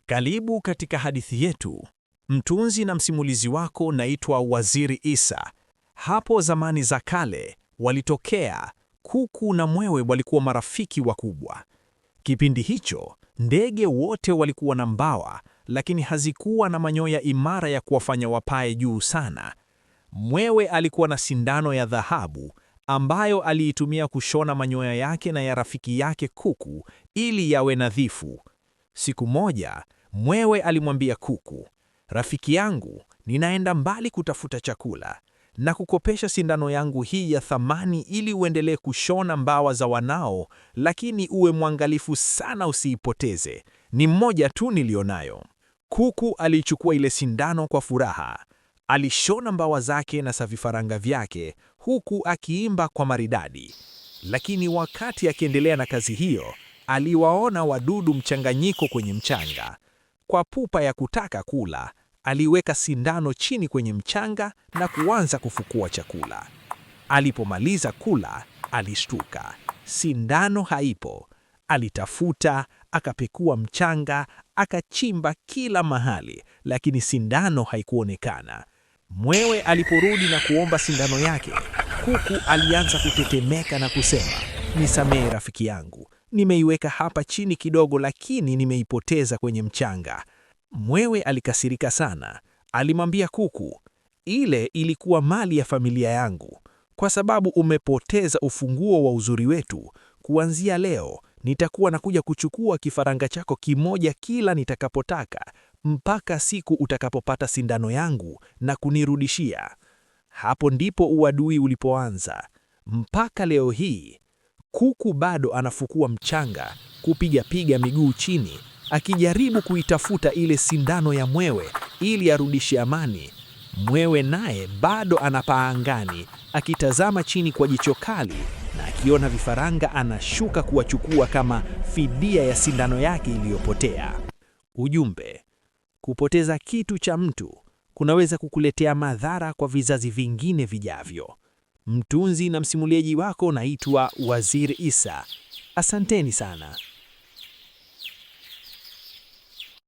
Karibu katika hadithi yetu. Mtunzi na msimulizi wako naitwa Waziri Isa. Hapo zamani za kale walitokea kuku na mwewe, walikuwa marafiki wakubwa. Kipindi hicho ndege wote walikuwa na mbawa, lakini hazikuwa na manyoya imara ya kuwafanya wapae juu sana. Mwewe alikuwa na sindano ya dhahabu ambayo aliitumia kushona manyoya yake na ya rafiki yake kuku ili yawe nadhifu. Siku moja mwewe alimwambia kuku, "Rafiki yangu, ninaenda mbali kutafuta chakula na kukopesha sindano yangu hii ya thamani ili uendelee kushona mbawa za wanao, lakini uwe mwangalifu sana usiipoteze. Ni mmoja tu nilionayo." Kuku alichukua ile sindano kwa furaha. Alishona mbawa zake na vifaranga vyake huku akiimba kwa maridadi. Lakini wakati akiendelea na kazi hiyo, aliwaona wadudu mchanganyiko kwenye mchanga. Kwa pupa ya kutaka kula, aliweka sindano chini kwenye mchanga na kuanza kufukua chakula. Alipomaliza kula, alishtuka. Sindano haipo. Alitafuta, akapekua mchanga, akachimba kila mahali, lakini sindano haikuonekana. Mwewe aliporudi na kuomba sindano yake, kuku alianza kutetemeka na kusema, "Nisamehe rafiki yangu, nimeiweka hapa chini kidogo, lakini nimeipoteza kwenye mchanga." Mwewe alikasirika sana. Alimwambia kuku, "Ile ilikuwa mali ya familia yangu. Kwa sababu umepoteza ufunguo wa uzuri wetu, kuanzia leo nitakuwa nakuja kuchukua kifaranga chako kimoja kila nitakapotaka, mpaka siku utakapopata sindano yangu na kunirudishia." Hapo ndipo uadui ulipoanza. Mpaka leo hii kuku bado anafukua mchanga, kupiga miguu chini, akijaribu kuitafuta ile sindano ya mwewe ili arudishe amani. Mwewe naye bado anapaa angani, akitazama chini kwa jicho kali, na akiona vifaranga anashuka kuwachukua kama fidia ya sindano yake iliyopotea. Ujumbe: kupoteza kitu cha mtu kunaweza kukuletea madhara kwa vizazi vingine vijavyo. Mtunzi na msimuliaji wako naitwa Waziri Isa. Asanteni sana.